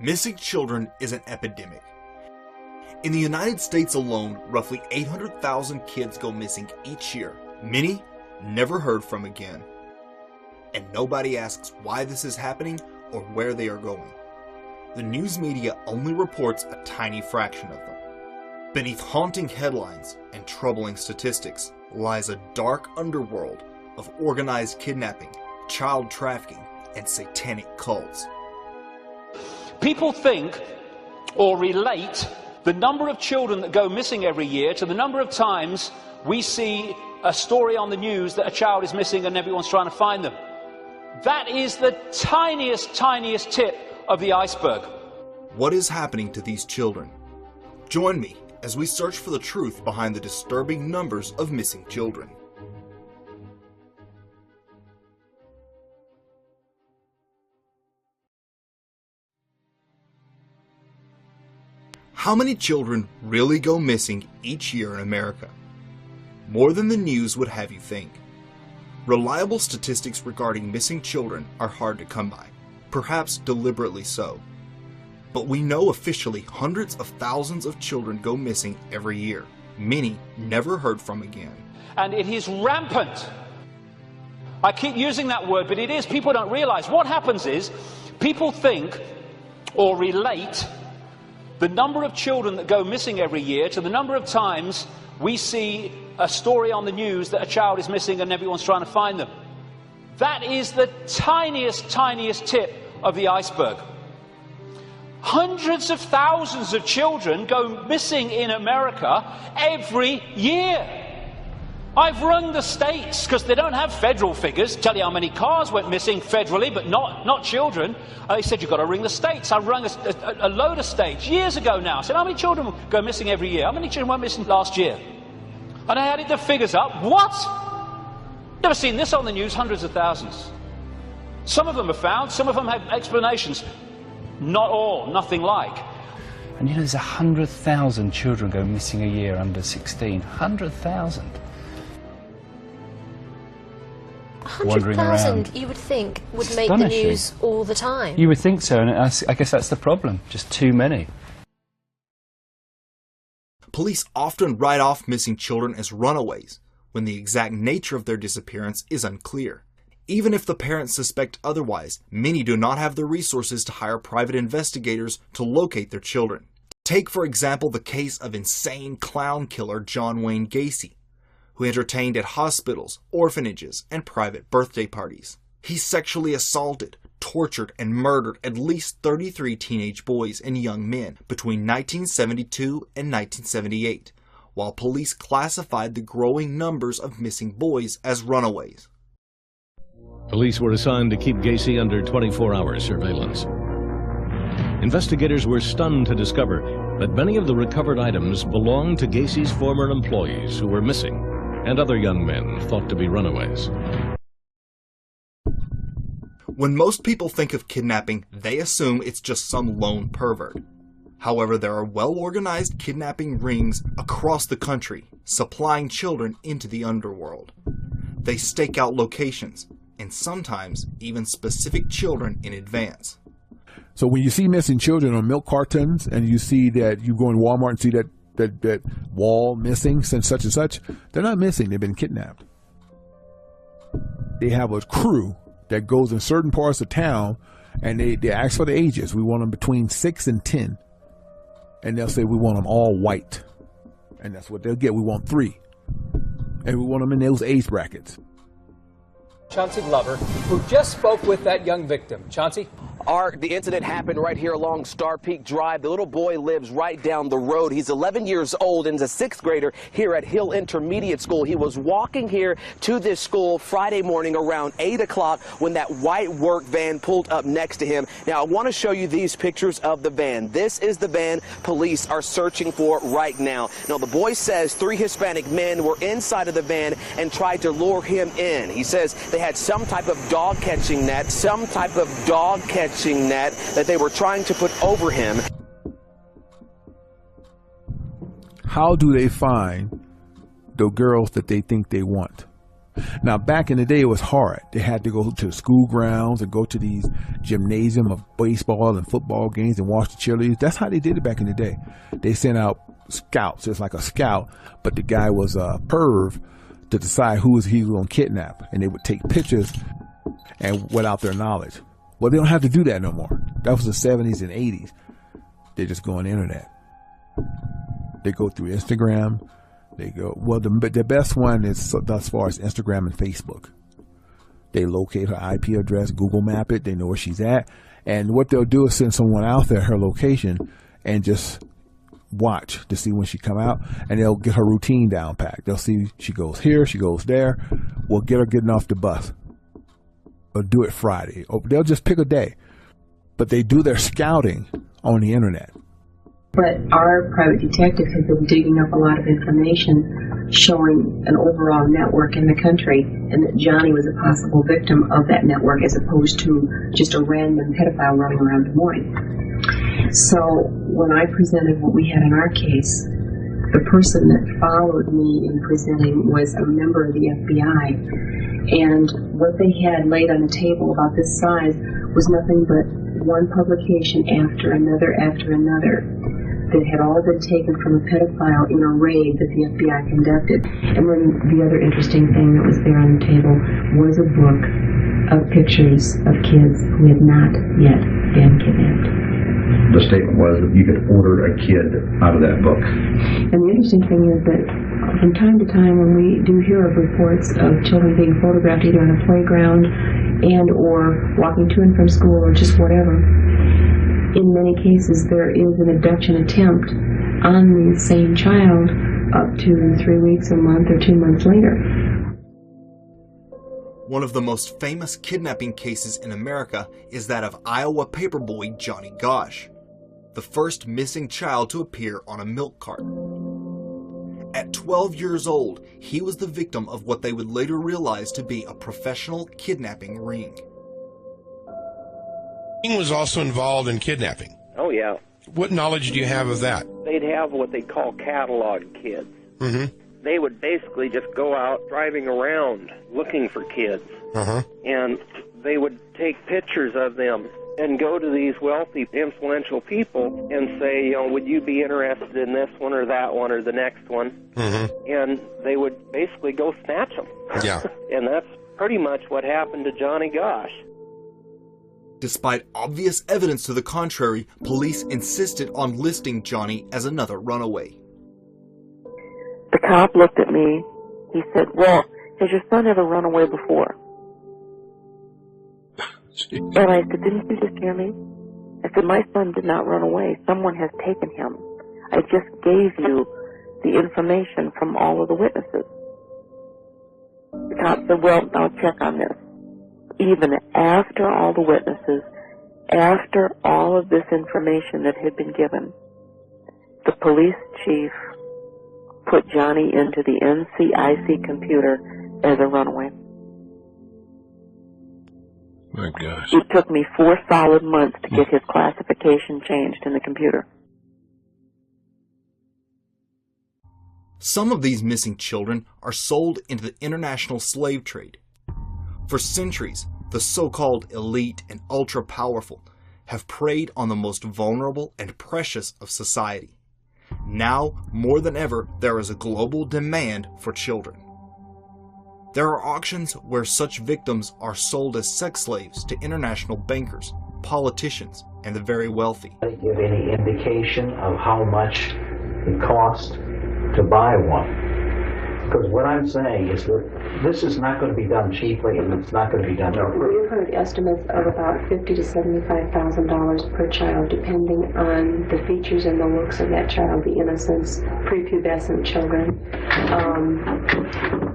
Missing children is an epidemic. In the United States alone, roughly 800,000 kids go missing each year. Many never heard from again. And nobody asks why this is happening or where they are going. The news media only reports a tiny fraction of them. Beneath haunting headlines and troubling statistics lies a dark underworld of organized kidnapping, child trafficking, and satanic cults. People think or relate the number of children that go missing every year to the number of times we see a story on the news that a child is missing and everyone's trying to find them. That is the tiniest tip of the iceberg. What is happening to these children? Join me as we search for the truth behind the disturbing numbers of missing children. How many children really go missing each year in America? More than the news would have you think. Reliable statistics regarding missing children are hard to come by, perhaps deliberately so. But we know officially hundreds of thousands of children go missing every year, many never heard from again. And it is rampant. I keep using that word, but it is. People don't realize. What happens is, people think or relate the number of children that go missing every year to the number of times we see a story on the news that a child is missing and everyone's trying to find them. That is the tiniest tip of the iceberg. Hundreds of thousands of children go missing in America every year. I've rung the states, because they don't have federal figures, tell you how many cars went missing federally, but not children. They said, you've got to ring the states. I rung a load of states years ago now. I said, how many children go missing every year? How many children went missing last year? And I added the figures up. What? Never seen this on the news, hundreds of thousands. Some of them are found, some of them have explanations. Not all, nothing like. And you know, there's 100,000 children go missing a year under 16. 100,000. 100,000 you would think would make the news all the time. You would think so, and I guess that's the problem. Just too many. Police often write off missing children as runaways, when the exact nature of their disappearance is unclear. Even if the parents suspect otherwise, many do not have the resources to hire private investigators to locate their children. Take, for example, the case of insane clown killer John Wayne Gacy, who entertained at hospitals, orphanages, and private birthday parties. He sexually assaulted, tortured, and murdered at least 33 teenage boys and young men between 1972 and 1978, while police classified the growing numbers of missing boys as runaways. Police were assigned to keep Gacy under 24-hour surveillance. Investigators were stunned to discover that many of the recovered items belonged to Gacy's former employees who were missing, and other young men thought to be runaways. When most people think of kidnapping, they assume it's just some lone pervert. However, there are well-organized kidnapping rings across the country, supplying children into the underworld. They stake out locations, and sometimes even specific children in advance. So when you see missing children on milk cartons, and you see that you go in Walmart and see that wall missing since such and such, they're not missing, they've been kidnapped. They have a crew that goes in certain parts of town, and they ask for the ages. We want them between 6 and 10. And they'll say we want them all white. And that's what they'll get. We want 3. And we want them in those age brackets. Chauncey Glover, who just spoke with that young victim. Chauncey? The incident happened right here along Star Peak Drive. The little boy lives right down the road. He's 11 years old and is a 6th grader here at Hill Intermediate School. He was walking here to this school Friday morning around 8 o'clock when that white work van pulled up next to him. Now, I want to show you these pictures of the van. This is the van police are searching for right now. Now, the boy says 3 Hispanic men were inside of the van and tried to lure him in. He says they had some type of dog catching net, that they were trying to put over him. How do they find the girls that they think they want? Now, back in the day, it was hard. They had to go to the school grounds and go to these gymnasium of baseball and football games and watch the cheerleaders. That's how they did it back in the day. They sent out scouts. It's like a scout, but the guy was a perv to decide who he was going to kidnap. And they would take pictures and without their knowledge. Well, they don't have to do that no more. That was the 70s and 80s. They just go on the internet. They go through Instagram. They go, well, the best one is thus far is Instagram and Facebook. They locate her IP address, Google map it, they know where she's at. And what they'll do is send someone out there, her location, and just watch to see when she come out, and they'll get her routine down packed. They'll see she goes here, she goes there. We'll get her getting off the bus. Or do it Friday. Or they'll just pick a day. But they do their scouting on the internet. But our private detective has been digging up a lot of information showing an overall network in the country, and that Johnny was a possible victim of that network as opposed to just a random pedophile running around Des Moines. So when I presented what we had in our case, the person that followed me in presenting was a member of the FBI, and what they had laid on the table about this size was nothing but one publication after another that had all been taken from a pedophile in a raid that the FBI conducted. And then the other interesting thing that was there on the table was a book of pictures of kids who had not yet been kidnapped. The statement was that you could order a kid out of that book. And the interesting thing is that from time to time when we do hear of reports of children being photographed either on a playground and or walking to and from school or just whatever, in many cases there is an abduction attempt on the same child up to 3 weeks, a month, or 2 months later. One of the most famous kidnapping cases in America is that of Iowa paperboy Johnny Gosch, the first missing child to appear on a milk carton. At 12 years old, he was the victim of what they would later realize to be a professional kidnapping ring. He was also involved in kidnapping. Oh, yeah. What knowledge do you have of that? They'd have what they call catalog kids. Mm-hmm. They would basically just go out driving around looking for kids. Uh-huh. And they would take pictures of them and go to these wealthy, influential people and say, would you be interested in this one or that one or the next one? Mm-hmm. And they would basically go snatch them. Yeah. And that's pretty much what happened to Johnny Gosch. Despite obvious evidence to the contrary, police insisted on listing Johnny as another runaway. The cop looked at me. He said, well, has your son ever run away before? And I said, didn't you just hear me? I said, my son did not run away. Someone has taken him. I just gave you the information from all of the witnesses. The cop said, well, I'll check on this. Even after all the witnesses, after all of this information that had been given, the police chief put Johnny into the NCIC computer as a runaway. My gosh. It took me 4 solid months to get his classification changed in the computer. Some of these missing children are sold into the international slave trade. For centuries, the so-called elite and ultra-powerful have preyed on the most vulnerable and precious of society. Now, more than ever, there is a global demand for children. There are auctions where such victims are sold as sex slaves to international bankers, politicians, and the very wealthy. Give any indication of how much it costs to buy one? Because what I'm saying is that this is not going to be done cheaply, and it's not going to be done for free. We've heard estimates of about $50,000 to $75,000 per child, depending on the features and the looks of that child, the innocence, prepubescent children.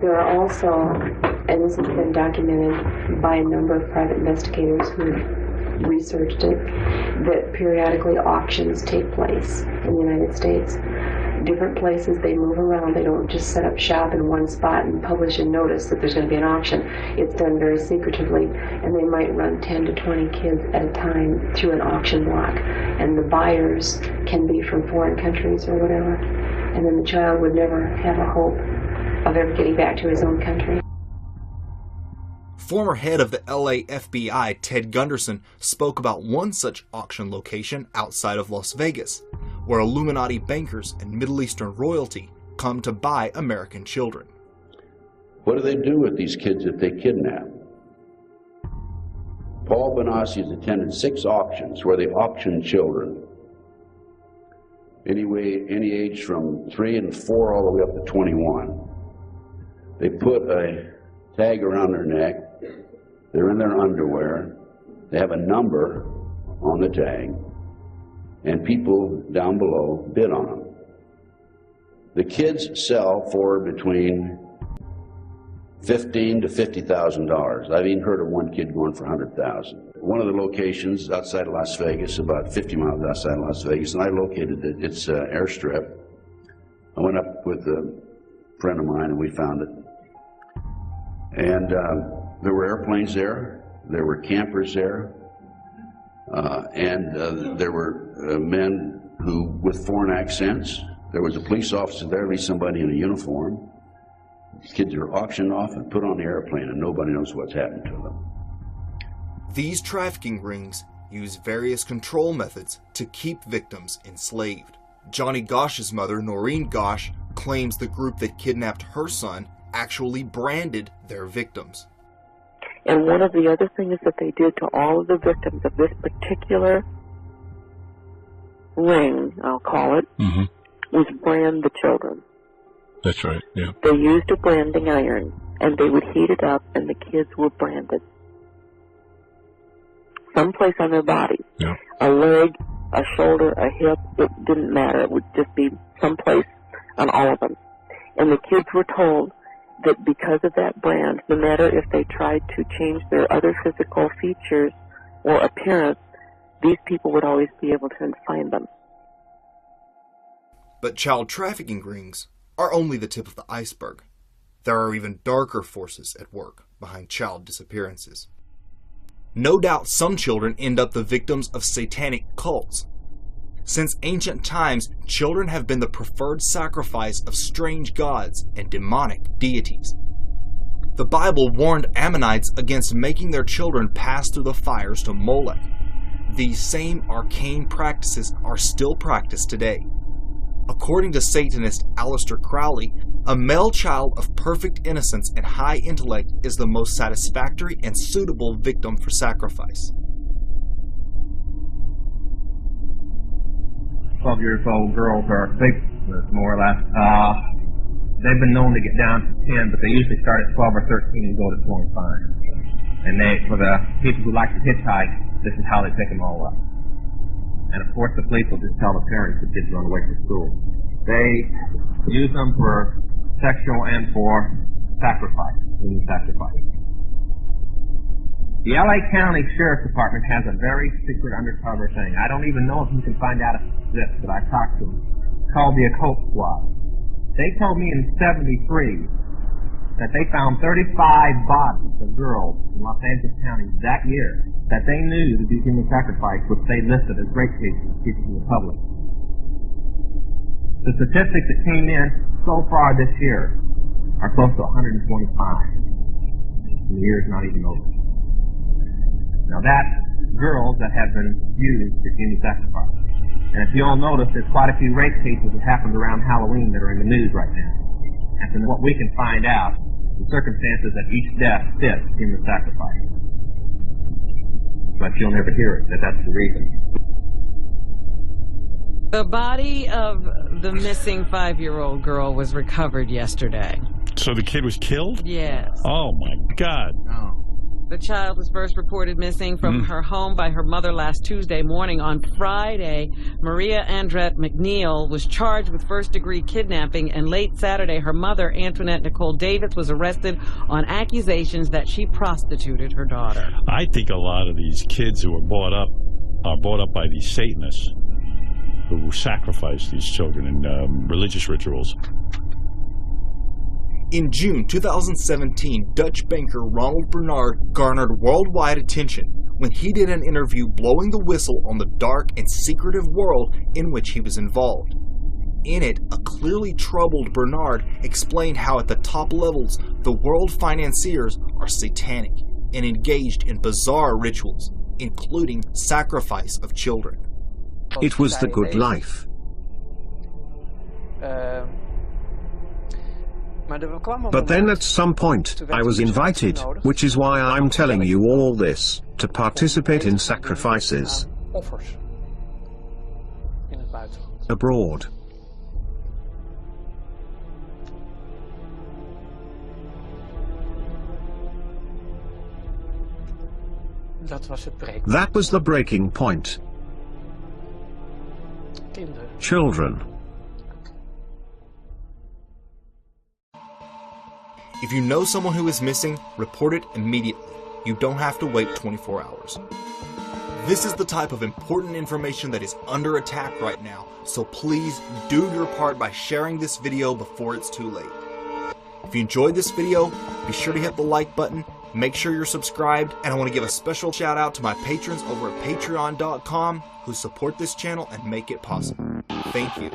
There are also, and this has been documented by a number of private investigators who researched it, that periodically auctions take place in the United States. Different places, they move around. They don't just set up shop in one spot and publish a notice that there's going to be an auction. It's done very secretively, and they might run 10 to 20 kids at a time through an auction block. And the buyers can be from foreign countries or whatever. And then the child would never have a hope of ever getting back to his own country. Former head of the LA FBI, Ted Gunderson, spoke about one such auction location outside of Las Vegas, where Illuminati bankers and Middle Eastern royalty come to buy American children. What do they do with these kids if they kidnap? Paul Benassi has attended 6 auctions where they auction children. Any age from 3 and 4 all the way up to 21. They put a tag around their neck. They're in their underwear. They have a number on the tag. And people down below bid on them. The kids sell for between $15,000 to $50,000. I've even heard of one kid going for $100,000. One of the locations outside of Las Vegas, about 50 miles outside of Las Vegas, and I located it. It's an airstrip. I went up with a friend of mine and we found it. And there were airplanes there. There were campers there. And there were men who, with foreign accents. There was a police officer there, at least somebody in a uniform. Kids are auctioned off and put on the airplane, and nobody knows what's happened to them. These trafficking rings use various control methods to keep victims enslaved. Johnny Gosch's mother, Noreen Gosch, claims the group that kidnapped her son actually branded their victims. And one of the other things that they did to all of the victims of this particular ring, I'll call it, was brand the children. That's right, yeah. They used a branding iron, and they would heat it up, and the kids were branded. Someplace on their body. Yeah. A leg, a shoulder, a hip, it didn't matter. It would just be someplace on all of them. And the kids were told that because of that brand, no matter if they tried to change their other physical features or appearance, these people would always be able to find them. But child trafficking rings are only the tip of the iceberg. There are even darker forces at work behind child disappearances. No doubt some children end up the victims of satanic cults. Since ancient times, children have been the preferred sacrifice of strange gods and demonic deities. The Bible warned Ammonites against making their children pass through the fires to Molech. These same arcane practices are still practiced today. According to Satanist Aleister Crowley, a male child of perfect innocence and high intellect is the most satisfactory and suitable victim for sacrifice. 12-year-old girls are faithless, more or less. They've been known to get down to 10, but they usually start at 12 or 13 and go to 25. And for the people who like to hitchhike, this is how they pick them all up. And of course, the police will just tell the parents the kids run away from school. They use them for sexual and for sacrifice, human sacrifice. The LA County Sheriff's Department has a very secret undercover thing. I don't even know if you can find out if it exists, but I talked to them. It's called the Occult Squad. They told me in '73 that they found 35 bodies of girls in Los Angeles County that year that they knew to be human sacrifice, which they listed as rape cases to keep from the public. The statistics that came in so far this year are close to 125. And the year's not even over. Now that's girls that have been used for human sacrifice. And if you'll notice, there's quite a few rape cases that happened around Halloween that are in the news right now. And from what we can find out, the circumstances that each death fits human sacrifice. But you'll never hear it, that's the reason. The body of the missing 5-year-old girl was recovered yesterday. So the kid was killed? Yes. Oh, my God. Oh. The child was first reported missing from her home by her mother last Tuesday morning. On Friday, Maria Andrette McNeil was charged with first-degree kidnapping, and late Saturday, her mother, Antoinette Nicole Davis, was arrested on accusations that she prostituted her daughter. I think a lot of these kids who are brought up by these Satanists who sacrifice these children in religious rituals. In June 2017, Dutch banker Ronald Bernard garnered worldwide attention when he did an interview blowing the whistle on the dark and secretive world in which he was involved. In it, a clearly troubled Bernard explained how at the top levels, the world financiers are satanic and engaged in bizarre rituals, including sacrifice of children. It was the good life. But then at some point, I was invited, which is why I'm telling you all this, to participate in sacrifices abroad. That was the breaking point. Children. If you know someone who is missing, report it immediately. You don't have to wait 24 hours. This is the type of important information that is under attack right now, so please do your part by sharing this video before it's too late. If you enjoyed this video, be sure to hit the like button, make sure you're subscribed, and I want to give a special shout out to my patrons over at patreon.com who support this channel and make it possible. Thank you.